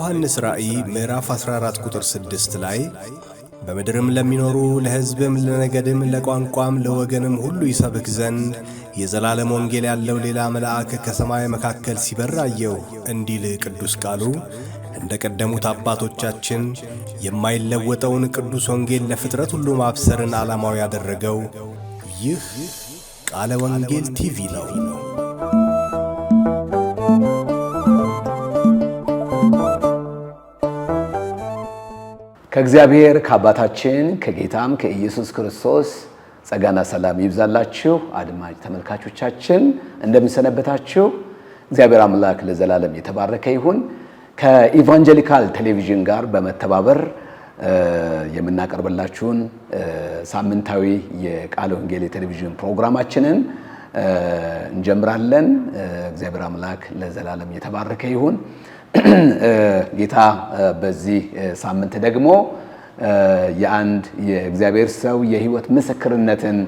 በዮሐንስ ራእይ ምዕራፍ 14 ቁጥር 6 ላይ በምድርም ለሚኖሩ ለሕዝብም ለነገድም ለቋንቋም ለወገንም ሁሉ ይሰብክ ዘንድ የዘላለም ወንጌል ያለው ሌላ መልአክ ከሰማይ መካከል ሲበር አየሁ እንዲል ቅዱስ ቃሉ እንደ ቀደሙት አባቶቻችን የማይለወጠውን ቅዱስ ወንጌል ለፍጥረት ሁሉ ማብሰርን ዓላማው ያደረገው ይህ ቃለ ወንጌል ቲቪ ነው። ከእግዚአብሔር ከአባታችን ከጌታም ከኢየሱስ ክርስቶስ ጸጋና ሰላም ይብዛላችሁ። አድማጭ ተመልካቾቻችን እንደምንሰነበታችሁ። እግዚአብሔር አምላክ ለዘላለም የተባረከ ይሁን። ከኢቫንጀሊካል ቴሌቪዥን ጋር በመተባበር የምናቀርብላችሁን ሳምንታዊ የቃለ ወንጌል የቴሌቪዥን ፕሮግራማችንን እንጀምራለን። እግዚአብሔር አምላክ ለዘላለም የተባረከ ይሁን። ጌታ በዚህ ሳምንት ደግሞ የአንድ የእግዚአብሔር ሰው የህይወት ምስክርነትን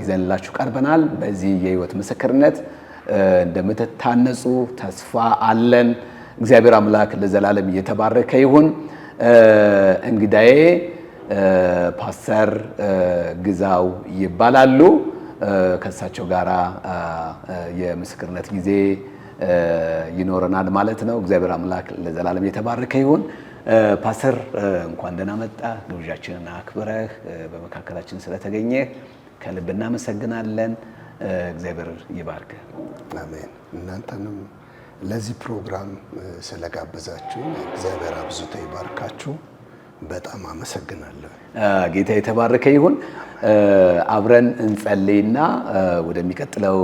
ይዘንላችሁ ቀርበናል። በዚህ የህይወት ምስክርነት እንደምትታነጹ ተስፋ አለን። እግዚአብሔር አምላክ ለዘላለም የተባረከ ይሁን። እንግዳዬ ፓስተር ግዛው ይባላሉ። ከእሳቸው ጋራ የምስክርነት ጊዜ ይኖረናል ማለት ነው። እግዚአብሔር አምላክ ለዘላለም የተባረከ ይሁን። ፓስተር እንኳን ደህና መጣ። ግብዣችንን አክብረህ በመካከላችን ስለተገኘህ ከልብ እናመሰግናለን። እግዚአብሔር ይባርክ። አሜን። እናንተንም ለዚህ ፕሮግራም ስለጋበዛችሁ እግዚአብሔር አብዝቶ ይባርካችሁ። በጣም አመሰግናለሁ። ጌታ የተባረከ ይሁን። አብረን እንጸልይና ወደሚቀጥለው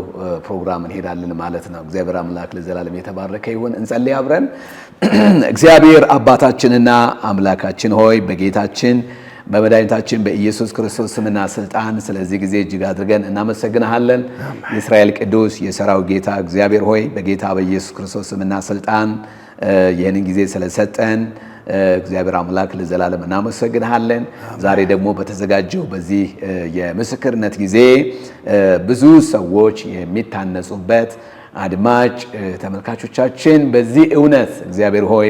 ፕሮግራም እንሄዳለን ማለት ነው። እግዚአብሔር አምላክ ለዘላለም የተባረከ ይሁን። እንጸልይ አብረን። እግዚአብሔር አባታችንና አምላካችን ሆይ በጌታችን በመድኃኒታችን በኢየሱስ ክርስቶስ ስምና ስልጣን ስለዚህ ጊዜ እጅግ አድርገን እናመሰግንሃለን። የእስራኤል ቅዱስ የሰራዊት ጌታ እግዚአብሔር ሆይ በጌታ በኢየሱስ ክርስቶስ ስምና ስልጣን ይህንን ጊዜ ስለሰጠን እግዚአብሔር አምላክ ለዘላለም እናመሰግንሃለን። ዛሬ ደግሞ በተዘጋጀው በዚህ የምስክርነት ጊዜ ብዙ ሰዎች የሚታነጹበት አድማጭ ተመልካቾቻችን በዚህ እውነት እግዚአብሔር ሆይ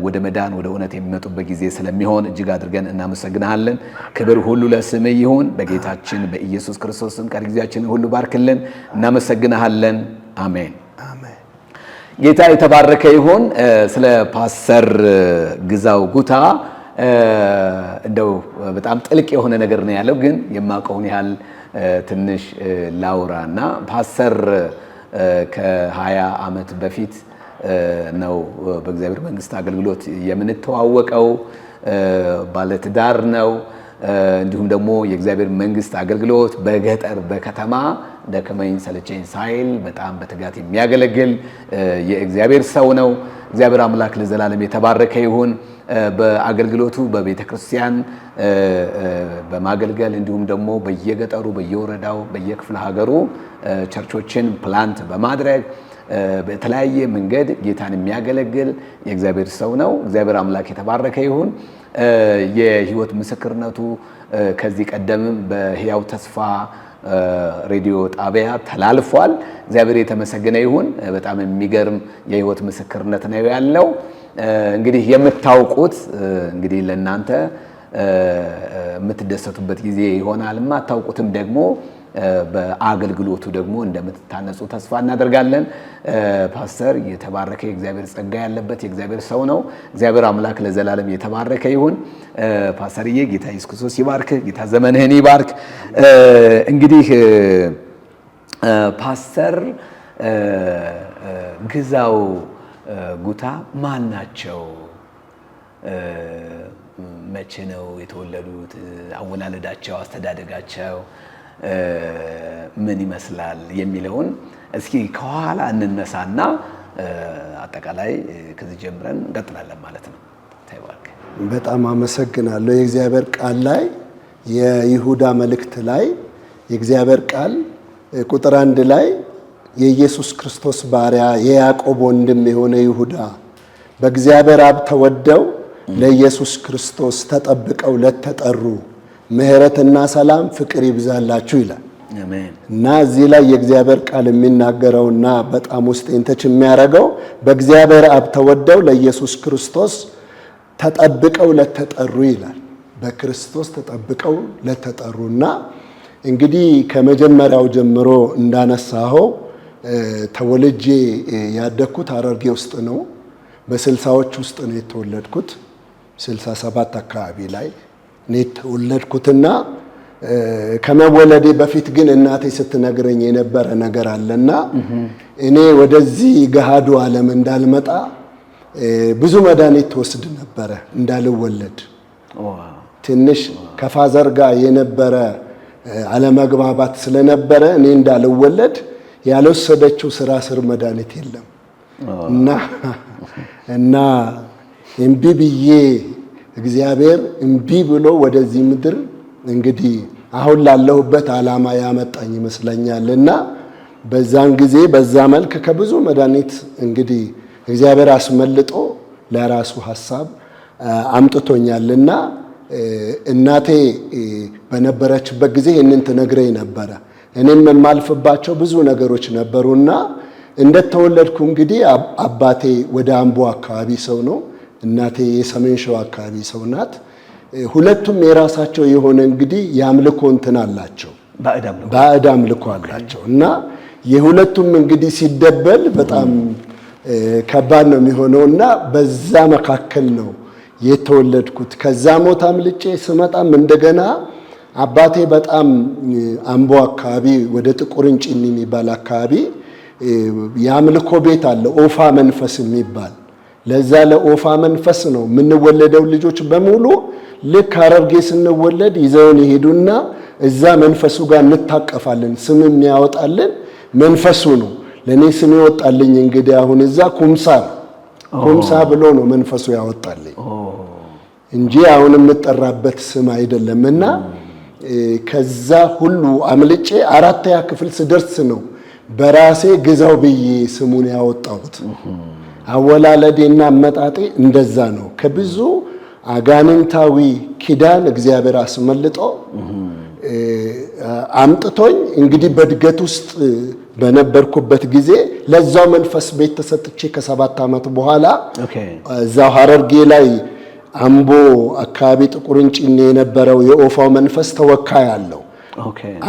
ወደ መዳን ወደ እውነት የሚመጡበት ጊዜ ስለሚሆን እጅግ አድርገን እናመሰግንሃለን። ክብር ሁሉ ለስምህ ይሁን። በጌታችን በኢየሱስ ክርስቶስ ስም ቀሪ ጊዜያችንን ሁሉ ባርክልን። እናመሰግንሃለን። አሜን። ጌታ የተባረከ ይሁን። ስለ ፓስተር ግዛው ጉታ እንደው በጣም ጥልቅ የሆነ ነገር ነው ያለው፣ ግን የማውቀውን ያህል ትንሽ ላውራና ፓስተር ከ20 ዓመት በፊት ነው በእግዚአብሔር መንግስት አገልግሎት የምንተዋወቀው። ባለትዳር ነው። እንዲሁም ደግሞ የእግዚአብሔር መንግስት አገልግሎት በገጠር በከተማ ደከመኝ ሰለቸኝ ሳይል በጣም በትጋት የሚያገለግል የእግዚአብሔር ሰው ነው። እግዚአብሔር አምላክ ለዘላለም የተባረከ ይሁን። በአገልግሎቱ በቤተክርስቲያን በማገልገል እንዲሁም ደግሞ በየገጠሩ በየወረዳው በየክፍለ ሀገሩ ቸርቾችን ፕላንት በማድረግ በተለያየ መንገድ ጌታን የሚያገለግል የእግዚአብሔር ሰው ነው። እግዚአብሔር አምላክ የተባረከ ይሁን። የህይወት ምስክርነቱ ከዚህ ቀደምም በሕያው ተስፋ ሬዲዮ ጣቢያ ተላልፏል። እግዚአብሔር የተመሰገነ ይሁን። በጣም የሚገርም የህይወት ምስክርነት ነው ያለው። እንግዲህ የምታውቁት እንግዲህ ለእናንተ የምትደሰቱበት ጊዜ ይሆናል። የማታውቁትም ደግሞ በአገልግሎቱ ደግሞ እንደምትታነጹ ተስፋ እናደርጋለን። ፓስተር የተባረከ የእግዚአብሔር ጸጋ ያለበት የእግዚአብሔር ሰው ነው። እግዚአብሔር አምላክ ለዘላለም የተባረከ ይሁን። ፓስተርዬ ጌታ ኢየሱስ ክርስቶስ ይባርክ። ጌታ ዘመንህን ይባርክ። እንግዲህ ፓስተር ግዛው ጉታ ማን ናቸው? መቼ ነው የተወለዱት? አወላለዳቸው፣ አስተዳደጋቸው ምን ይመስላል የሚለውን እስኪ ከኋላ እንነሳና አጠቃላይ ከዚህ ጀምረን እንቀጥላለን ማለት ነው። ታይዋልከ በጣም አመሰግናለሁ። የእግዚአብሔር ቃል ላይ የይሁዳ መልእክት ላይ የእግዚአብሔር ቃል ቁጥር 1 ላይ የኢየሱስ ክርስቶስ ባሪያ የያዕቆብ ወንድም የሆነ ይሁዳ በእግዚአብሔር አብ ተወደው ለኢየሱስ ክርስቶስ ተጠብቀው ለተጠሩ ምሕረትና ሰላም ፍቅር ይብዛላችሁ ይላል። አሜን። እና እዚህ ላይ የእግዚአብሔር ቃል የሚናገረውና በጣም ውስጤን ተች የሚያደርገው በእግዚአብሔር አብ ተወደው ለኢየሱስ ክርስቶስ ተጠብቀው ለተጠሩ ይላል። በክርስቶስ ተጠብቀው ለተጠሩና እንግዲህ ከመጀመሪያው ጀምሮ እንዳነሳኸው ተወልጄ ያደግኩት ሐረርጌ ውስጥ ነው። በ60ዎች ውስጥ ነው የተወለድኩት። 67 አካባቢ ላይ ነው የተወለድኩትና ከመወለዴ በፊት ግን እናቴ ስትነግረኝ የነበረ ነገር አለና እኔ ወደዚህ ገሃዱ ዓለም እንዳልመጣ ብዙ መድኃኒት ትወስድ ነበረ እንዳልወለድ። ትንሽ ከፋዘር ጋር የነበረ አለመግባባት ስለነበረ እኔ እንዳልወለድ ያልወሰደችው ስር መድኃኒት የለም እና እምቢ ብዬ እግዚአብሔር እምቢ ብሎ ወደዚህ ምድር እንግዲህ አሁን ላለሁበት ዓላማ ያመጣኝ ይመስለኛልና በዛን ጊዜ በዛ መልክ ከብዙ መድኃኒት እንግዲህ እግዚአብሔር አስመልጦ ለራሱ ሐሳብ አምጥቶኛልና እናቴ በነበረችበት ጊዜ ይህንን ትነግረኝ ነበረ። እኔም የማልፍባቸው ብዙ ነገሮች ነበሩና እንደተወለድኩ እንግዲህ አባቴ ወደ አምቦ አካባቢ ሰው ነው፣ እናቴ የሰሜን ሸዋ አካባቢ ሰው ናት። ሁለቱም የራሳቸው የሆነ እንግዲህ የአምልኮ እንትን አላቸው፣ ባዕድ አምልኮ አላቸው እና የሁለቱም እንግዲህ ሲደበል በጣም ከባድ ነው የሚሆነውና በዛ መካከል ነው የተወለድኩት። ከዛ ሞት አምልጬ ስመጣም እንደገና አባቴ በጣም አምቦ አካባቢ ወደ ጥቁር እንጭኒ የሚባል አካባቢ የአምልኮ ቤት አለ፣ ኦፋ መንፈስ የሚባል ለዛ ለኦፋ መንፈስ ነው የምንወለደው ልጆች በሙሉ ልክ ሐረርጌ ስንወለድ ይዘውን ይሄዱና እዛ መንፈሱ ጋር እንታቀፋለን። ስም የሚያወጣልን መንፈሱ ነው። ለኔ ስም ይወጣልኝ እንግዲህ አሁን እዛ ኩምሳ ብሎ ነው መንፈሱ ያወጣልኝ እንጂ አሁን የምጠራበት ስም አይደለምና ከዛ ሁሉ አምልጬ 4ኛ ክፍል ስደርስ ነው በራሴ ግዛው ብዬ ስሙን ያወጣሁት። አወላለዴና አመጣጤ እንደዛ ነው። ከብዙ አጋንንታዊ ኪዳን እግዚአብሔር አስመልጦ አምጥቶኝ እንግዲህ በእድገት ውስጥ በነበርኩበት ጊዜ ለዛው መንፈስ ቤት ተሰጥቼ ከ7 ዓመት በኋላ እዛው ሐረርጌ ላይ አምቦ አካባቢ ጥቁር እንጭኔ የነበረው የኦፋው መንፈስ ተወካይ አለው።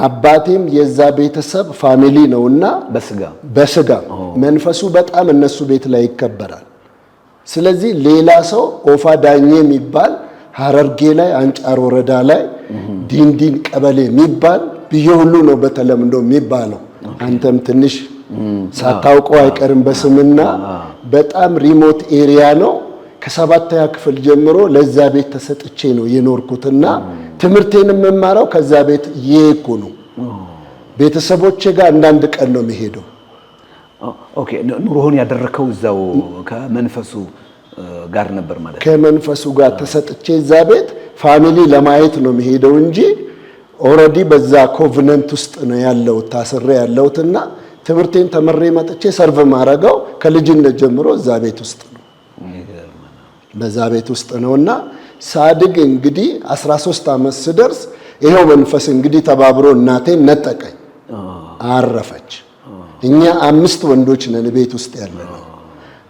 አባቴም የዛ ቤተሰብ ፋሚሊ ነውና በስጋ መንፈሱ በጣም እነሱ ቤት ላይ ይከበራል። ስለዚህ ሌላ ሰው ኦፋ ዳኜ የሚባል ሐረርጌ ላይ አንጫር ወረዳ ላይ ዲንዲን ቀበሌ የሚባል ብዬ ሁሉ ነው በተለምዶ የሚባለው። አንተም ትንሽ ሳታውቀው አይቀርም በስምና በጣም ሪሞት ኤሪያ ነው። ከ7ኛ ክፍል ጀምሮ ለዛ ቤት ተሰጥቼ ነው የኖርኩትና ትምህርቴን የምማረው ከዛ ቤት እየሄድኩ ነው። ቤተሰቦቼ ጋር አንዳንድ ቀን ነው የሚሄደው። ኦኬ ኑሮህን ያደረከው እዛው ከመንፈሱ ጋር ነበር ማለት ነው? ከመንፈሱ ጋር ተሰጥቼ እዛ ቤት ፋሚሊ ለማየት ነው የሚሄደው እንጂ ኦልሬዲ በዛ ኮቨነንት ውስጥ ነው ያለው ታስሬ ያለውትና ትምህርቴን ተመሬ መጥቼ ሰርቭ ማረጋው ከልጅነት ጀምሮ እዛ ቤት ውስጥ ነው። በዛ ቤት ውስጥ ነውና ሳድግ እንግዲህ 13 ዓመት ስደርስ ይሄው መንፈስ እንግዲህ ተባብሮ እናቴን ነጠቀኝ፣ አረፈች። እኛ 5 ወንዶች ነን ቤት ውስጥ ያለነው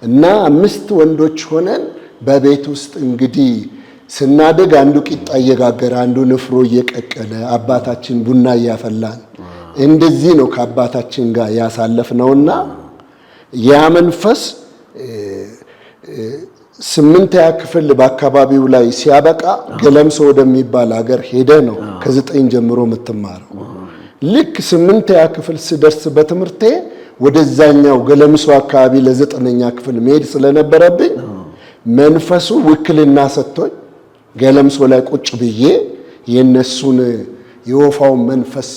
እና 5 ወንዶች ሆነን በቤት ውስጥ እንግዲህ ስናድግ አንዱ ቂጣ እየጋገረ አንዱ ንፍሮ እየቀቀለ አባታችን ቡና እያፈላን እንደዚህ ነው ከአባታችን ጋር ያሳለፍነውና ያ መንፈስ 8ኛ ክፍል በአካባቢው ላይ ሲያበቃ ገለምሶ ወደሚባል ሀገር ሄደ ነው ከ9 ጀምሮ የምትማረው። ልክ 8ኛ ክፍል ስደርስ በትምህርቴ ወደዛኛው ገለምሶ አካባቢ ለ9ኛ ክፍል መሄድ ስለነበረብኝ መንፈሱ ውክልና ሰጥቶኝ ገለምሶ ላይ ቁጭ ብዬ የነሱን የወፋውን መንፈስ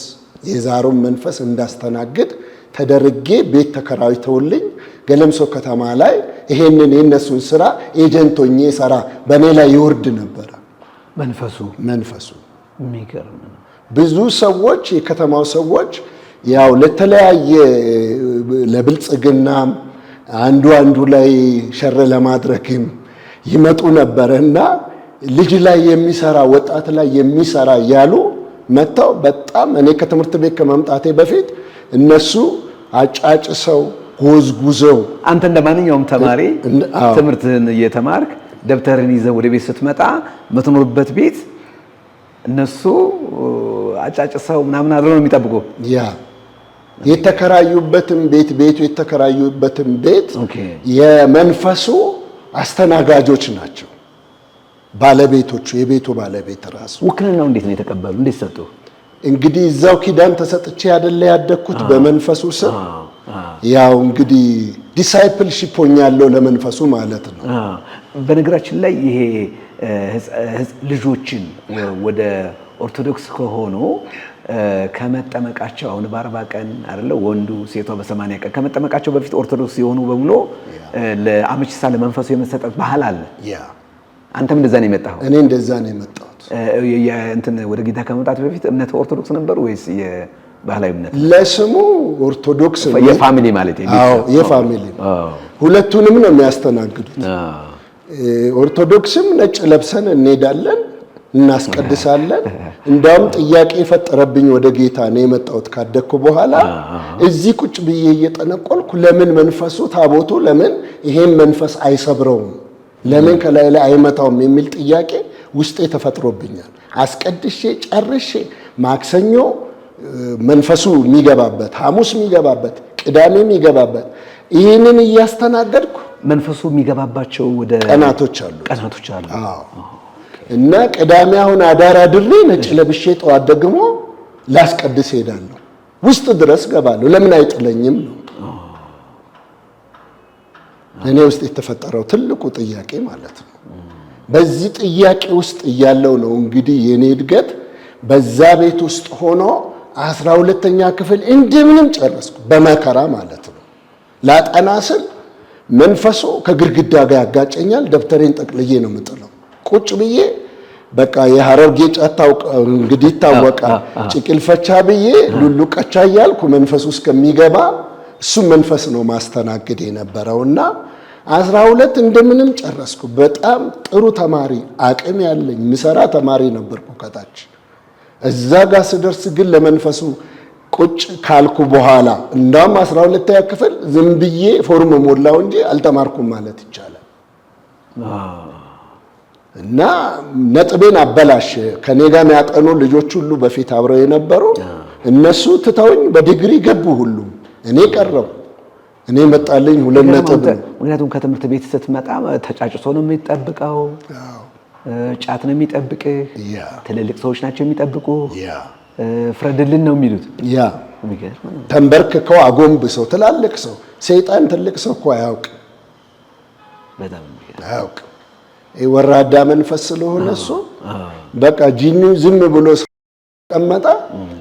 የዛሩን መንፈስ እንዳስተናግድ ተደርጌ ቤት ተከራይተውልኝ ገለምሶ ከተማ ላይ ይሄንን የነሱን ስራ ኤጀንቶኜ ሰራ በኔ ላይ ይወርድ ነበር መንፈሱ። የሚገርም ነው። ብዙ ሰዎች የከተማው ሰዎች ያው ለተለያየ ለብልጽግና አንዱ ላይ ሸር ለማድረግም ይመጡ ነበርና ልጅ ላይ የሚሰራ ወጣት ላይ የሚሰራ ያሉ መጣው በጣም እኔ ከትምህርት ቤት ከመምጣቴ በፊት እነሱ አጫጭሰው ጎዝጉዘው አንተ እንደማንኛውም ተማሪ ትምህርትን እየተማርክ ደብተርን ይዘው ወደ ቤት ስትመጣ የምትኖርበት ቤት እነሱ አጫጭሰው ምናምን አድርገው ነው የሚጠብቁ። ያ የተከራዩበትም ቤቱ የተከራዩበትም ቤት የመንፈሱ አስተናጋጆች ናቸው ባለቤቶቹ። የቤቱ ባለቤት ራሱ ውክልናው እንዴት ነው የተቀበሉ? እንዴት ሰጡ? እንግዲህ እዛው ኪዳን ተሰጥቼ አይደለ ያደግኩት በመንፈሱ ስም። ያው እንግዲህ ዲሳይፕልሺፕ ሆኛለሁ ለመንፈሱ ማለት ነው። በነገራችን ላይ ይሄ ልጆችን ወደ ኦርቶዶክስ ከሆኑ ከመጠመቃቸው አሁን በ40 ቀን አይደለ ወንዱ ሴቷ በ80 ቀን ከመጠመቃቸው በፊት ኦርቶዶክስ የሆኑ በሙሉ ለአመቺሳ ለመንፈሱ የመሰጠት ባህል አለ። አንተም እንደዛ ነው የመጣኸው? እኔ እንደዛ ነው የመጣሁት። እንትን ወደ ጌታ ከመምጣት በፊት እምነት ኦርቶዶክስ ነበር ወይስ የባህላዊ እምነት? ለስሙ ኦርቶዶክስ ነው። የፋሚሊ ማለት የፋሚሊ ሁለቱንም ነው የሚያስተናግዱት። ኦርቶዶክስም ነጭ ለብሰን እንሄዳለን፣ እናስቀድሳለን። እንዳውም ጥያቄ የፈጠረብኝ ወደ ጌታ ነው የመጣሁት ካደኩ በኋላ። እዚህ ቁጭ ብዬ እየጠነቆልኩ ለምን መንፈሱ ታቦቱ ለምን ይሄን መንፈስ አይሰብረውም፣ ለምን ከላይ ላይ አይመታውም የሚል ጥያቄ ውስጤ ተፈጥሮብኛል። አስቀድሼ ጨርሼ ማክሰኞ መንፈሱ የሚገባበት፣ ሐሙስ የሚገባበት፣ ቅዳሜ የሚገባበት ይህንን እያስተናገድኩ መንፈሱ የሚገባባቸው ወደ ቀናቶች አሉ። አዎ። እና ቅዳሜ አሁን አዳር አድሬ ነጭ ለብሼ ጠዋት ደግሞ ላስቀድስ ሄዳለሁ። ውስጥ ድረስ ገባለሁ። ለምን አይጥለኝም ነው እኔ ውስጥ የተፈጠረው ትልቁ ጥያቄ ማለት ነው። በዚህ ጥያቄ ውስጥ እያለው ነው እንግዲህ የኔ እድገት በዛ ቤት ውስጥ ሆኖ 12ኛ ክፍል እንደምንም ጨረስኩ፣ በመከራ ማለት ነው። ላጠና ስል መንፈሱ ከግድግዳ ጋር ያጋጨኛል። ደብተሬን ጠቅልዬ ነው የምጥለው። ቁጭ ብዬ በቃ የሐረርጌ ጫት እንግዲህ ይታወቃል። ጭቅል ፈቻ ብዬ ሉሉ ቀቻ እያልኩ መንፈሱ እስከሚገባ እሱ መንፈስ ነው ማስተናገድ የነበረውና 12 እንደምንም ጨረስኩ። በጣም ጥሩ ተማሪ፣ አቅም ያለኝ ምሰራ ተማሪ ነበርኩ ከታች። እዛ ጋር ስደርስ ግን ለመንፈሱ ቁጭ ካልኩ በኋላ እንዳውም 12ኛ ክፍል ዝም ብዬ ፎርም ሞላው እንጂ አልተማርኩም ማለት ይቻላል። እና ነጥቤን አበላሽ። ከኔ ጋር የሚያጠኑ ልጆች ሁሉ በፊት አብረው የነበሩ እነሱ ትተውኝ በዲግሪ ገቡ ሁሉም፣ እኔ ቀረው። እኔ መጣልኝ 2 ነጥብ። ምክንያቱም ከትምህርት ቤት ስትመጣ ተጫጭሶ ነው የሚጠብቀው፣ ጫት ነው የሚጠብቅህ፣ ትልልቅ ሰዎች ናቸው የሚጠብቁ፣ ፍረድልን ነው የሚሉት። ተንበርክከው አጎንብሰው ትላልቅ ሰው። ሰይጣን ትልቅ ሰው እኮ አያውቅም፣ በጣም አያውቅም። ወራዳ መንፈስ ስለሆነ እሱ በቃ ጂኒው ዝም ብሎ ተቀመጠ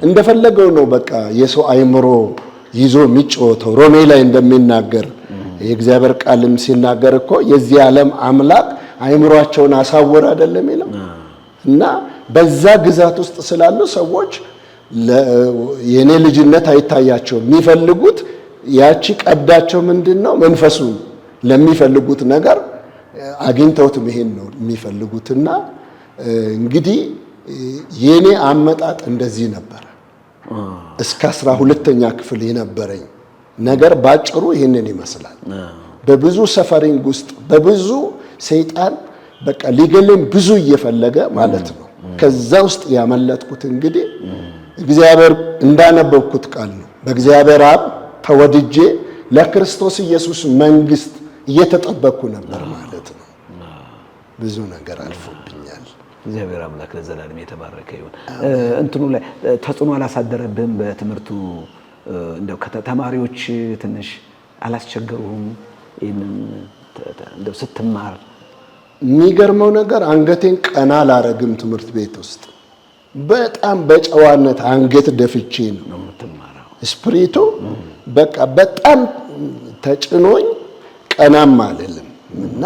እንደፈለገው ነው። በቃ የሰው አይምሮ ይዞ የሚጫወተው ሮሜ ላይ እንደሚናገር የእግዚአብሔር ቃልም ሲናገር እኮ የዚህ ዓለም አምላክ አይምሮአቸውን አሳወረ አይደለም ይለው። እና በዛ ግዛት ውስጥ ስላሉ ሰዎች የኔ ልጅነት አይታያቸው። የሚፈልጉት ያቺ ቀዳቸው ምንድነው መንፈሱን ለሚፈልጉት ነገር አግኝተውት መሄድ ነው የሚፈልጉትና እንግዲህ የኔ አመጣጥ እንደዚህ ነበር። እስከ 12ኛ ክፍል የነበረኝ ነገር ባጭሩ ይሄንን ይመስላል። በብዙ ሰፈሪንግ ውስጥ በብዙ ሰይጣን በቃ ሊገለኝ ብዙ እየፈለገ ማለት ነው። ከዛ ውስጥ ያመለጥኩት እንግዲህ እግዚአብሔር እንዳነበብኩት ቃል ነው። በእግዚአብሔር አብ ተወድጄ ለክርስቶስ ኢየሱስ መንግስት እየተጠበቅኩ ነበር ማለት ነው። ብዙ ነገር አልፎብኛል። እግዚአብሔር አምላክ ለዘላለም የተባረከ ይሁን። እንትኑ ላይ ተጽዕኖ አላሳደረብህም? በትምህርቱ እንደው ከተማሪዎች ትንሽ አላስቸገሩህም? ይሄንን እንደው ስትማር የሚገርመው ነገር አንገቴን ቀና አላረግም። ትምህርት ቤት ውስጥ በጣም በጨዋነት አንገት ደፍቼ ነው የምትማረው። ስፕሪቱ በቃ በጣም ተጭኖኝ ቀናም አልልም እና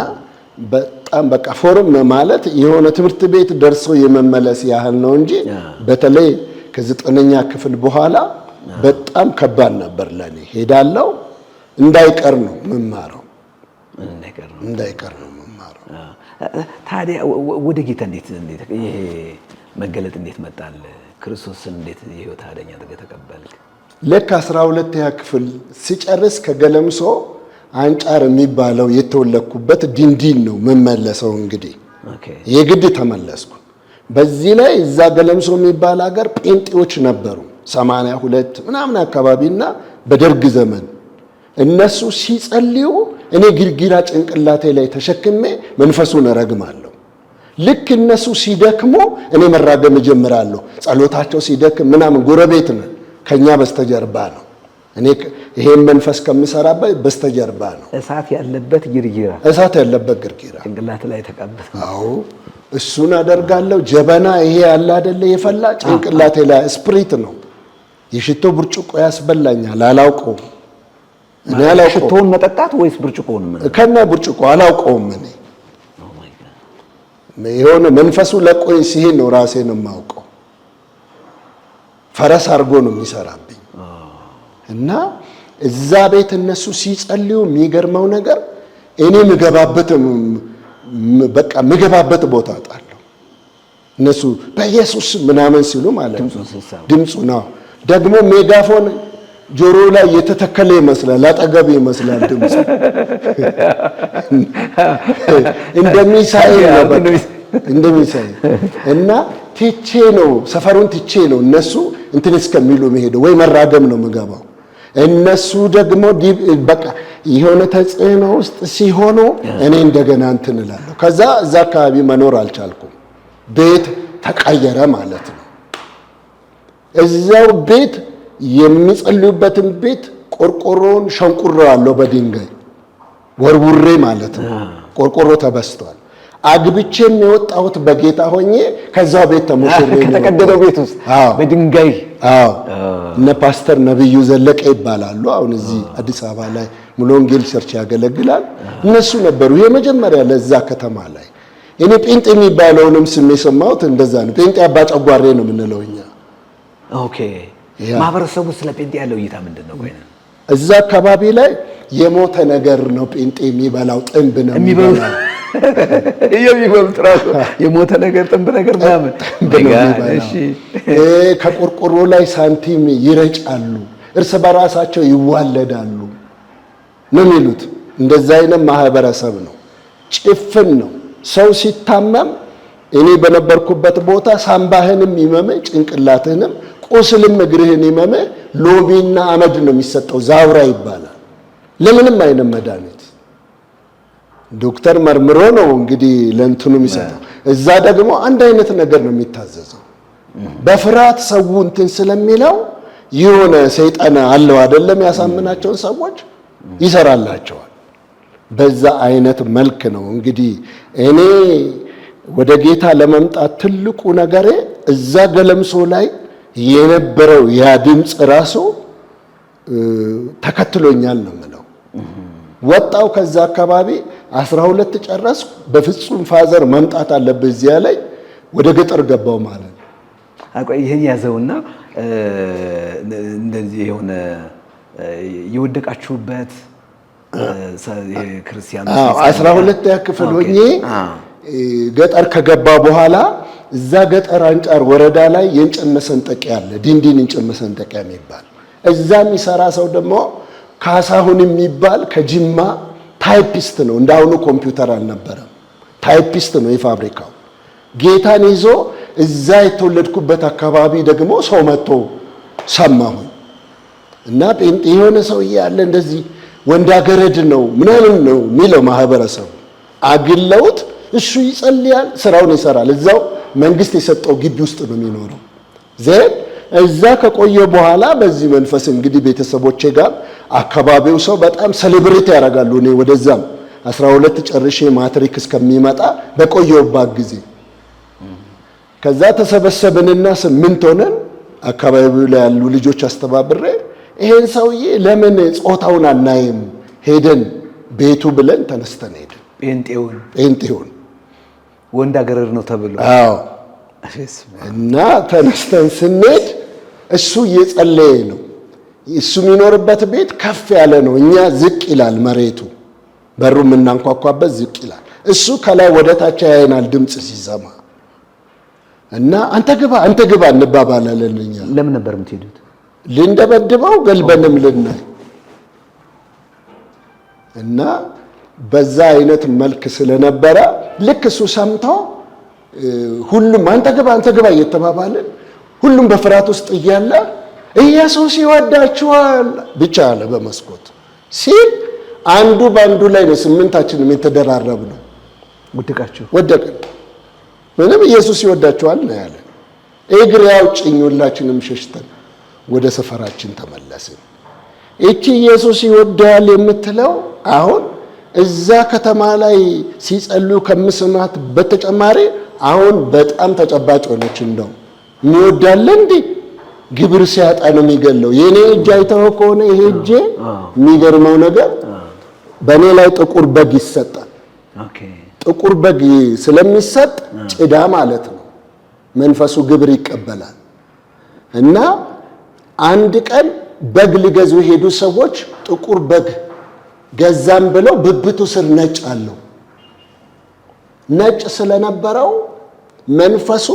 በጣም በቃ ፎርም ማለት የሆነ ትምህርት ቤት ደርሶ የመመለስ ያህል ነው እንጂ በተለይ ከ9ኛ ክፍል በኋላ በጣም ከባድ ነበር ለኔ። ሄዳለሁ እንዳይቀር ነው የምማረው፣ እንዳይቀር ነው የምማረው። ታዲያ ወደ ጌታ እንዴት ይሄ መገለጥ እንዴት መጣል? ክርስቶስን እንዴት የህይወት አዳኝ አድርገህ ተቀበልክ? ልክ 12ኛ ክፍል ሲጨርስ ከገለምሶ አንጫር የሚባለው የተወለድኩበት ዲንዲን ነው መመለሰው። እንግዲህ የግድ ተመለስኩ። በዚህ ላይ እዛ ገለምሶ የሚባል ሀገር ጴንጤዎች ነበሩ 82 ምናምን አካባቢና በደርግ ዘመን እነሱ ሲጸልዩ እኔ ግርግራ ጭንቅላቴ ላይ ተሸክሜ መንፈሱን እረግማለሁ። ልክ እነሱ ሲደክሙ እኔ መራገም እጀምራለሁ። ጸሎታቸው ሲደክም ምናምን ጎረቤት ነው ከኛ በስተጀርባ ነው። እኔ ይሄን መንፈስ ከምሰራበት በስተጀርባ ነው። እሳት ያለበት ግርግራ ጭንቅላት ላይ ተቀበለ። አዎ እሱን አደርጋለሁ። ጀበና ይሄ ያለ አይደለ የፈላ ጭንቅላቴ ላይ ስፕሪት ነው። የሽቶ ብርጭቆ ያስበላኛል። አላውቀውም። እኔ አላውቀውም። ሽቶውን መጠጣት ወይስ ብርጭቆውን? ከነ ብርጭቆ አላውቀውም። እኔ የሆነ መንፈሱ ለቆኝ ሲሄድ ነው ራሴን የማውቀው። ፈረስ አድርጎ ነው የሚሰራብኝ። እና እዛ ቤት እነሱ ሲጸልዩ የሚገርመው ነገር እኔ ምገባበት ቦታ አጣለሁ። እነሱ በኢየሱስ ምናምን ሲሉ ማለት ድምፁ ነው። ደግሞ ሜጋፎን ጆሮ ላይ የተተከለ ይመስላል፣ አጠገብ ይመስላል ድምፁ እንደሚሳይ እና ትቼ ነው ሰፈሩን ትቼ ነው እነሱ እንትን እስከሚሉ መሄደው ወይ መራገም ነው ምገባው። እነሱ ደግሞ በቃ የሆነ ተጽዕኖ ውስጥ ሲሆኑ እኔ እንደገና እንትን እላለሁ። ከዛ እዛ አካባቢ መኖር አልቻልኩም። ቤት ተቀየረ ማለት ነው። እዛው ቤት የሚጸልዩበትን ቤት ቆርቆሮን ሸንቁሬዋለሁ በድንጋይ ወርውሬ ማለት ነው። ቆርቆሮ ተበስቷል። አግብቼም የወጣሁት በጌታ ሆኜ ከዛው ቤት ተሞሽሬ ከተቀደደው ቤት ውስጥ በድንጋይ እነ ፓስተር ነብዩ ዘለቀ ይባላሉ። አሁን እዚህ አዲስ አበባ ላይ ሙሉ ወንጌል ቸርች ያገለግላል። እነሱ ነበሩ የመጀመሪያ ለዛ ከተማ ላይ። እኔ ጴንጤ የሚባለውንም ስም የሰማሁት እንደዛ ነው። ጴንጤ አባ ጨጓሬ ነው የምንለው እኛ። ኦኬ ማህበረሰቡ ስለ ጴንጤ ያለው እይታ ምንድን ነው? ቆይ እዛ አካባቢ ላይ የሞተ ነገር ነው ጴንጤ የሚበላው፣ ጥንብ ነው የሚበላው። የሚበሉት ራሱ የሞተ ነገር ጥንብ ነገር ምናምን። እሺ ከቆርቆሮ ላይ ሳንቲም ይረጫሉ፣ እርስ በራሳቸው ይዋለዳሉ ነው የሚሉት። እንደዛ አይነት ማህበረሰብ ነው። ጭፍን ነው። ሰው ሲታመም እኔ በነበርኩበት ቦታ ሳምባህንም ይመመ ጭንቅላትህንም ቁስልም እግርህን ይመመ ሎሚና አመድ ነው የሚሰጠው። ዛውራ ይባላል። ለምንም አይነት መድኃኒት ዶክተር መርምሮ ነው እንግዲህ ለእንትኑ የሚሰጠው። እዛ ደግሞ አንድ አይነት ነገር ነው የሚታዘዘው። በፍርሃት ሰው እንትን ስለሚለው የሆነ ሰይጣን አለው አይደለም ያሳምናቸውን ሰዎች ይሰራላቸዋል። በዛ አይነት መልክ ነው እንግዲህ እኔ ወደ ጌታ ለመምጣት ትልቁ ነገሬ እዛ ገለምሶ ላይ የነበረው ያ ድምፅ ራሱ ተከትሎኛል ነው የምለው። ወጣው ከዛ አካባቢ 12 ጨረስኩ። በፍጹም ፋዘር መምጣት አለበት እዚያ ላይ ወደ ገጠር ገባው ማለት ነው። አቆይ ይሄን ያዘውና እንደዚህ የሆነ የወደቃችሁበት ክርስቲያኖች 12ኛ ክፍል ሆኜ ገጠር ከገባ በኋላ እዛ ገጠር አንጫር ወረዳ ላይ የእንጨት መሰንጠቂያ አለ። ዲንዲን እንጨት መሰንጠቂያ የሚባል እዛ የሚሰራ ሰው ደግሞ ካሳሁን የሚባል ከጅማ ታይፒስት ነው። እንዳሁኑ ኮምፒውተር አልነበረም። ታይፒስት ነው የፋብሪካው። ጌታን ይዞ እዛ የተወለድኩበት አካባቢ ደግሞ ሰው መጥቶ ሰማሁኝ እና ጴንጤ የሆነ ሰውዬ አለ እንደዚህ ወንዳገረድ ነው ምናምን ነው የሚለው ማህበረሰቡ። አግለውት እሱ ይጸልያል፣ ስራውን ይሰራል። እዛው መንግስት የሰጠው ግቢ ውስጥ ነው የሚኖረው። እዛ ከቆየ በኋላ በዚህ መንፈስ እንግዲህ ቤተሰቦቼ ጋር አካባቢው ሰው በጣም ሴሌብሬት ያደርጋሉ። እኔ ወደዛም 12 ጨርሼ ማትሪክ እስከሚመጣ በቆየውባት ጊዜ ከዛ ተሰበሰብንና 8 ሆነን አካባቢው ላይ ያሉ ልጆች አስተባብሬ ይሄን ሰውዬ ለምን ጾታውን አናይም ሄደን ቤቱ ብለን ተነስተን ሄደን ጴንጤውን ወንድ አገረድ ነው ተብሎ እና ተነስተን ስንሄድ እሱ እየጸለየ ነው። እሱ የሚኖርበት ቤት ከፍ ያለ ነው። እኛ ዝቅ ይላል መሬቱ፣ በሩ የምናንኳኳበት ዝቅ ይላል። እሱ ከላይ ወደ ታች ያየናል ድምፅ ሲሰማ እና አንተ ግባ እንባባላለን። እኛ ለምን ነበር የምትሄዱት? ልንደበድበው ገልበንም ልናይ እና በዛ አይነት መልክ ስለነበረ ልክ እሱ ሰምቶ ሁሉም አንተ ግባ እየተባባልን ሁሉም በፍርሃት ውስጥ እያለ ኢየሱስ ይወዳችኋል ብቻ አለ በመስኮት ሲል አንዱ ባንዱ ላይ ነው ስምንታችንም የተደራረብነው። ወደቅን። ምንም ኢየሱስ ይወዳችኋል ነው ያለ። እግር ያውጭኝ ሁላችንም ሸሽተን ወደ ሰፈራችን ተመለስን። እቺ ኢየሱስ ይወዳል የምትለው አሁን እዛ ከተማ ላይ ሲጸልዩ ከምስማት በተጨማሪ አሁን በጣም ተጨባጭ ሆነች። እንደው የሚወዳለ እንዴ ግብር ሲያጣ ነው የሚገለው። የኔ እጅ አይተው ከሆነ ይሄ እጄ የሚገርመው ነገር በኔ ላይ ጥቁር በግ ይሰጣል። ጥቁር በግ ስለሚሰጥ ጭዳ ማለት ነው። መንፈሱ ግብር ይቀበላል። እና አንድ ቀን በግ ሊገዙ ሄዱ ሰዎች ጥቁር በግ ገዛም ብለው ብብቱ ስር ነጭ አለው። ነጭ ስለነበረው መንፈሱ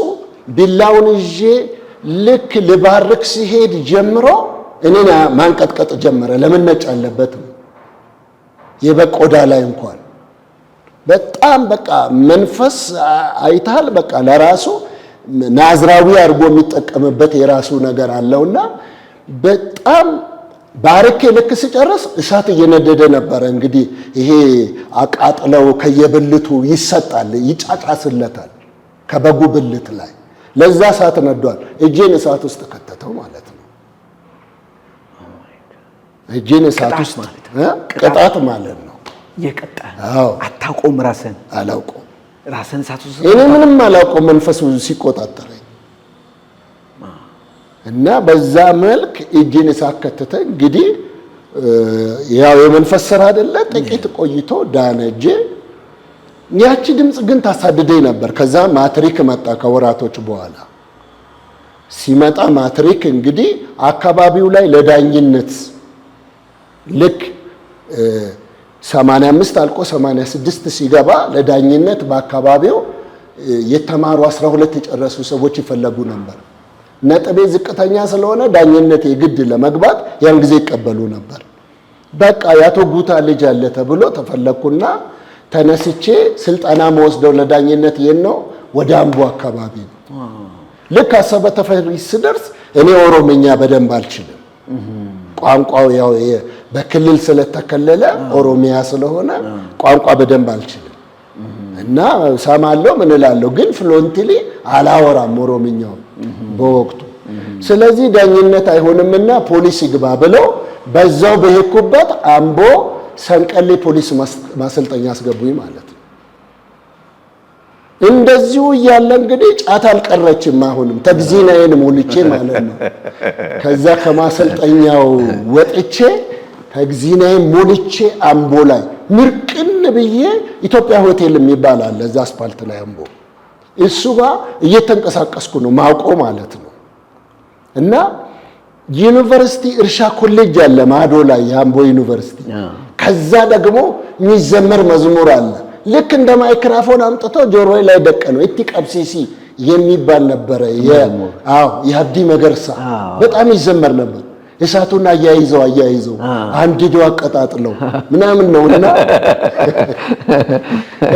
ቢላውን ይዤ ልክ ልባርክ ሲሄድ ጀምሮ እኔን ማንቀጥቀጥ ጀመረ። ለምን ነጭ አለበት? የበግ ቆዳ ላይ እንኳን በጣም በቃ መንፈስ አይታል። በቃ ለራሱ ናዝራዊ አድርጎ የሚጠቀምበት የራሱ ነገር አለውና በጣም ባርኬ ልክ ሲጨርስ እሳት እየነደደ ነበረ። እንግዲህ ይሄ አቃጥለው ከየብልቱ ይሰጣል፣ ይጫጫስለታል ከበጉ ብልት ላይ። ለዛ እሳት ነዷል። እጄን እሳት ውስጥ ከተተው ማለት ነው። እጄን እሳት ውስጥ ቅጣት ማለት ነው። የቀጣ አታውቀውም። ራስን አላውቀውም። ራስን እሳት ውስጥ እኔ ምንም አላውቀውም። መንፈሱ ሲቆጣጠረኝ እና በዛ መልክ እጄን እሳት ከተተ። እንግዲህ ያው የመንፈስ ስራ አይደለ። ጥቂት ቆይቶ ዳነ እጄ። ያቺ ድምፅ ግን ታሳድደኝ ነበር። ከዛ ማትሪክ መጣ። ከወራቶች በኋላ ሲመጣ ማትሪክ እንግዲህ አካባቢው ላይ ለዳኝነት ልክ 85 አልቆ 86 ሲገባ ለዳኝነት በአካባቢው የተማሩ 12 የጨረሱ ሰዎች ይፈለጉ ነበር። ነጥቤ ዝቅተኛ ስለሆነ ዳኝነት የግድ ለመግባት ያን ጊዜ ይቀበሉ ነበር። በቃ ያቶ ጉታ ልጅ አለ ተብሎ ተፈለኩና ተነስቼ ስልጠና መወስደው ለዳኝነት ነው ወደ አምቦ አካባቢ ነው። ልክ አሰበ ተፈሪ ስደርስ እኔ ኦሮምኛ በደንብ አልችልም። ቋንቋው ያው በክልል ስለተከለለ ኦሮሚያ ስለሆነ ቋንቋ በደንብ አልችልም እና ሰማለሁ ምን እላለሁ፣ ግን ፍሎንትሊ አላወራም ኦሮምኛው በወቅቱ። ስለዚህ ዳኝነት አይሆንምና ፖሊስ ይግባ ብለው በዛው በሄድኩበት አምቦ ሰንቀሌ ፖሊስ ማሰልጠኛ አስገቡኝ ማለት ነው። እንደዚሁ እያለ እንግዲህ ጫት አልቀረችም። አሁንም ተግዚናዬን ሞልቼ ማለት ነው። ከዛ ከማሰልጠኛው ወጥቼ ተግዚናዬን ሞልቼ አምቦ ላይ ምርቅን ብዬ ኢትዮጵያ ሆቴል የሚባል አለ እዛ አስፓልት ላይ አምቦ፣ እሱ ጋር እየተንቀሳቀስኩ ነው ማውቀው ማለት ነው። እና ዩኒቨርሲቲ እርሻ ኮሌጅ አለ ማዶ ላይ የአምቦ ዩኒቨርሲቲ። ከዛ ደግሞ የሚዘመር መዝሙር አለ። ልክ እንደ ማይክራፎን አምጥቶ ጆሮዬ ላይ ደቀነው። እቲ ቀብሲሲ የሚባል ነበረ። የሀብዲ መገርሳ በጣም ይዘመር ነበር። እሳቱን አያይዘው አንድዶ አቀጣጥለው ምናምን ነውና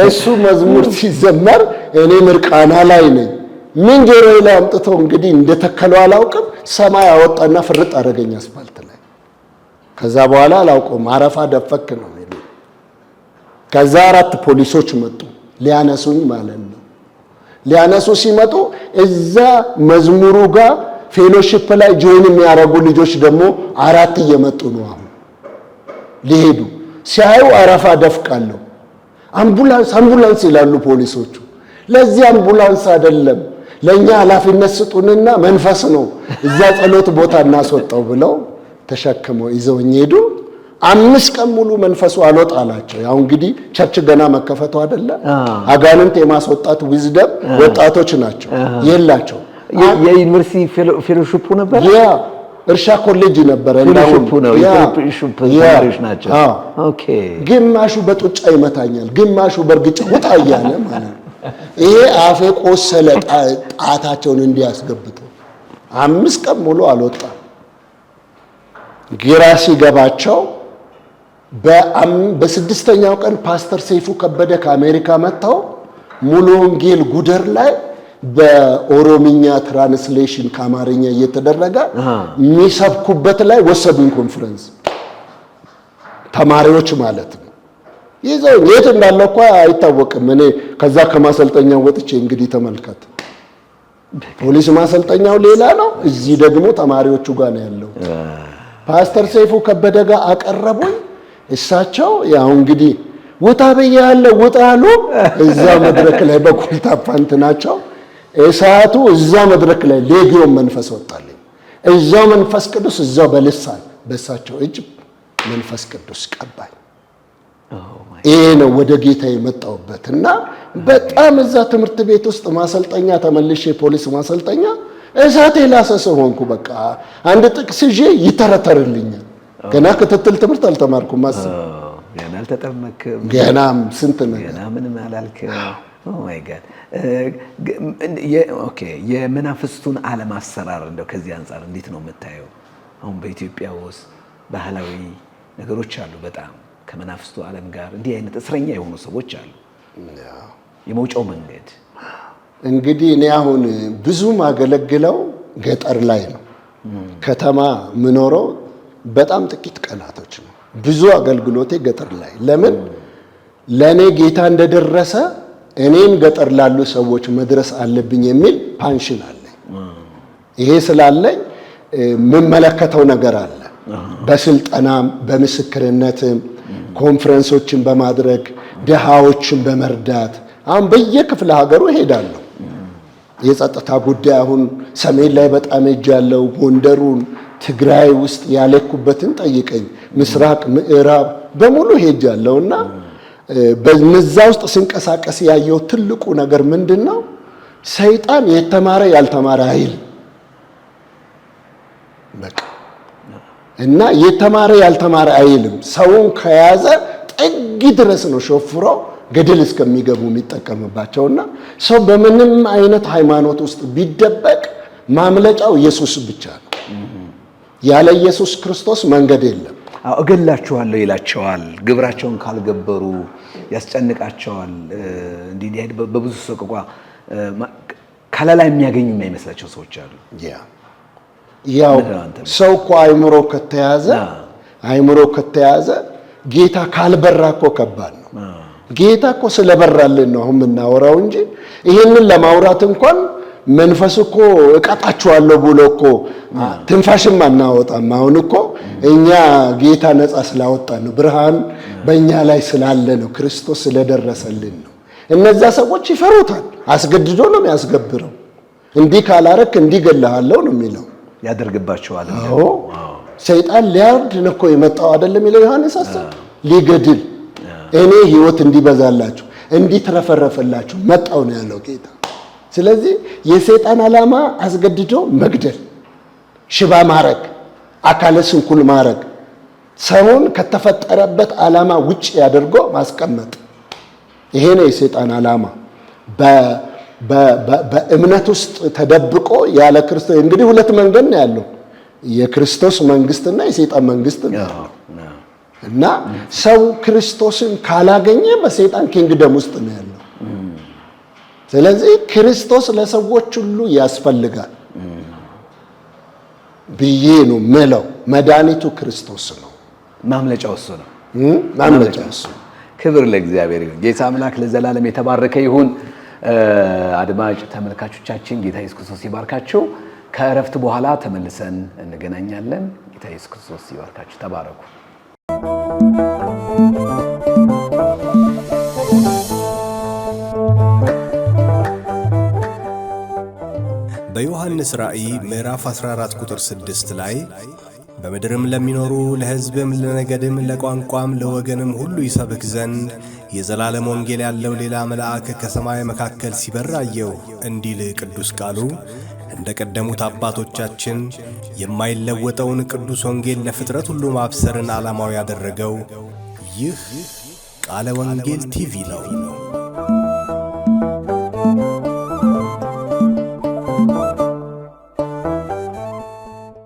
እሱ መዝሙር ሲዘመር እኔ ምርቃና ላይ ነኝ። ምን ጆሮዬ ላይ አምጥቶ እንግዲህ እንደተከለው አላውቅም። ሰማይ አወጣና ፍርጥ አደረገኝ አስፋልት ላይ። ከዛ በኋላ አላውቀውም። አረፋ ደፈክ ነው የሚሉ። ከዛ 4 ፖሊሶች መጡ ሊያነሱኝ ማለት ነው። ሊያነሱ ሲመጡ እዛ መዝሙሩ ጋር ፌሎሺፕ ላይ ጆይን የሚያደርጉ ልጆች ደግሞ 4 እየመጡ ነው። አሁን ሊሄዱ ሲያዩ አረፋ ደፍቃለሁ። አምቡላንስ ይላሉ ፖሊሶቹ። ለዚህ አምቡላንስ አይደለም ለኛ ኃላፊነት ስጡንና መንፈስ ነው እዛ ጸሎት ቦታ እናስወጣው ብለው ተሸክመው ይዘውኝ ሄዱ። 5 ቀን ሙሉ መንፈሱ አልወጣላቸው። ያው እንግዲህ ቸርች ገና መከፈቱ አይደለ። አጋንንት የማስወጣት ዊዝደም ወጣቶች ናቸው የላቸው። የዩኒቨርሲቲ ፌሎሺፕ ነበር። ያ እርሻ ኮሌጅ ነበር ፌሎሺፕ ነው። የፌሎሺፕ ተማሪዎች ናቸው። ኦኬ። ግማሹ በጡጫ ይመታኛል፣ ግማሹ በርግጫ ውጣ እያለ ማለት ነው። ይሄ አፌ ቆሰለ ጣታቸውን እንዲያስገብጡ 5 ቀን ሙሉ አልወጣም። ግራ ሲገባቸው በ6ኛው ቀን ፓስተር ሰይፉ ከበደ ከአሜሪካ መጥተው ሙሉ ወንጌል ጉደር ላይ በኦሮምኛ ትራንስሌሽን ከአማርኛ እየተደረገ የሚሰብኩበት ላይ ወሰዱኝ። ኮንፈረንስ ተማሪዎች ማለት ነው። ይዘው የት እንዳለው እኮ አይታወቅም። እኔ ከዛ ከማሰልጠኛው ወጥቼ እንግዲህ ተመልከት፣ ፖሊስ ማሰልጠኛው ሌላ ነው፣ እዚህ ደግሞ ተማሪዎቹ ጋር ነው ያለው። ፓስተር ሰይፉ ከበደ ጋር አቀረቡኝ። እሳቸው ያው እንግዲህ ውጣ ብያለሁ ውጣ አሉ። እዛ መድረክ ላይ በኩልታፋንት ናቸው። እሳቱ እዛ መድረክ ላይ ሌጊዮን መንፈስ ወጣልኝ። እዛው መንፈስ ቅዱስ እዛው በልሳን በእሳቸው እጅ መንፈስ ቅዱስ ቀባኝ። ይሄ ነው ወደ ጌታ የመጣሁበት እና በጣም እዛ ትምህርት ቤት ውስጥ ማሰልጠኛ ተመልሼ ፖሊስ ማሰልጠኛ እሳቴ ላሰሰ ሆንኩ። በቃ አንድ ጥቅስ ይዤ ይተረተርልኛል። ገና ክትትል ትምህርት አልተማርኩም። አስብ ገና አልተጠመክም። ገና ስንት ነገር ገና ምንም አላልክም። ኦ ማይ ጋድ ኦኬ። የመናፍስቱን ዓለም አሰራር እንደው ከዚህ አንፃር እንዴት ነው የምታየው? አሁን በኢትዮጵያ ውስጥ ባህላዊ ነገሮች አሉ። በጣም ከመናፍስቱ ዓለም ጋር እንዲህ አይነት እስረኛ የሆኑ ሰዎች አሉ። የመውጫው መንገድ እንግዲህ እኔ አሁን ብዙ ማገለግለው ገጠር ላይ ነው። ከተማ ምኖረው በጣም ጥቂት ቀናቶች ነው። ብዙ አገልግሎቴ ገጠር ላይ። ለምን ለኔ ጌታ እንደደረሰ እኔም ገጠር ላሉ ሰዎች መድረስ አለብኝ የሚል ፓንሽን አለኝ። ይሄ ስላለኝ የምመለከተው ነገር አለ። በስልጠናም በምስክርነትም ኮንፈረንሶችን በማድረግ ድሃዎችን በመርዳት አሁን በየክፍለ ሀገሩ እሄዳለሁ። የጸጥታ ጉዳይ አሁን ሰሜን ላይ በጣም ሄጃለሁ። ጎንደሩን፣ ትግራይ ውስጥ ያለኩበትን ጠይቀኝ፣ ምስራቅ ምዕራብ በሙሉ ሄጃለሁና በነዛ ውስጥ ስንቀሳቀስ ያየው ትልቁ ነገር ምንድነው? ሰይጣን የተማረ ያልተማረ አይል በቃ እና የተማረ ያልተማረ አይልም። ሰውን ከያዘ ጥግ ድረስ ነው ሾፍሮ ገደል እስከሚገቡ የሚጠቀምባቸውና ሰው በምንም አይነት ሃይማኖት ውስጥ ቢደበቅ ማምለጫው ኢየሱስ ብቻ ነው። ያለ ኢየሱስ ክርስቶስ መንገድ የለም። እገላችኋለሁ ይላቸዋል። ግብራቸውን ካልገበሩ ያስጨንቃቸዋል። እንዲህ በብዙ ሰቆቃ ከለላ የሚያገኙ የማይመስላቸው ሰዎች አሉ። ያው ሰው እኮ አይምሮ ከተያዘ ጌታ ካልበራ እኮ ከባድ ነው። ጌታ እኮ ስለበራልን ነው አሁን የምናወራው እንጂ ይሄንን ለማውራት እንኳን መንፈስ እኮ እቀጣችኋለሁ ብሎ እኮ ትንፋሽም አናወጣም። አሁን እኮ እኛ ጌታ ነፃ ስላወጣን ነው፣ ብርሃን በእኛ ላይ ስላለ ነው፣ ክርስቶስ ስለደረሰልን ነው። እነዛ ሰዎች ይፈሩታል። አስገድዶ ነው የሚያስገብረው። እንዲህ ካላረክ እንዲገለሃለሁ ነው የሚለው። ያደርግባቸዋል። ሰይጣን ሊያርድ ነው እኮ የመጣው አይደለም የሚለው ዮሐንስ 10 ሊገድል እኔ ህይወት እንዲበዛላችሁ እንዲትረፈረፈላችሁ መጣው ነው ያለው ጌታ። ስለዚህ የሰይጣን ዓላማ አስገድዶ መግደል፣ ሽባ ማረግ፣ አካለ ስንኩል ማረግ፣ ሰውን ከተፈጠረበት ዓላማ ውጪ ያደርጎ ማስቀመጥ። ይሄ ነው የሰይጣን ዓላማ። በእምነት ውስጥ ተደብቆ ያለ ክርስቶስ እንግዲህ ሁለት መንገድ ነው ያለው፣ የክርስቶስ መንግስትና የሰይጣን መንግስት ነው። እና ሰው ክርስቶስን ካላገኘ በሰይጣን ኪንግደም ውስጥ ነው ያለው። ስለዚህ ክርስቶስ ለሰዎች ሁሉ ያስፈልጋል ብዬ ነው ምለው። መድኃኒቱ ክርስቶስ ነው፣ ማምለጫው እሱ ነው። ማምለጫው እሱ። ክብር ለእግዚአብሔር ይሁን። ጌታ አምላክ ለዘላለም የተባረከ ይሁን። አድማጭ ተመልካቾቻችን ጌታ ኢየሱስ ክርስቶስ ይባርካችሁ። ከእረፍት በኋላ ተመልሰን እንገናኛለን። ጌታ ኢየሱስ ክርስቶስ ይባርካችሁ። ተባረኩ። በዮሐንስ ራእይ ምዕራፍ 14 ቁጥር 6 ላይ በምድርም ለሚኖሩ ለሕዝብም ለነገድም ለቋንቋም ለወገንም ሁሉ ይሰብክ ዘንድ የዘላለም ወንጌል ያለው ሌላ መልአክ ከሰማይ መካከል ሲበር አየሁ እንዲል ቅዱስ ቃሉ እንደ ቀደሙት አባቶቻችን የማይለወጠውን ቅዱስ ወንጌል ለፍጥረት ሁሉ ማብሰርን ዓላማው ያደረገው ይህ ቃለ ወንጌል ቲቪ ነው።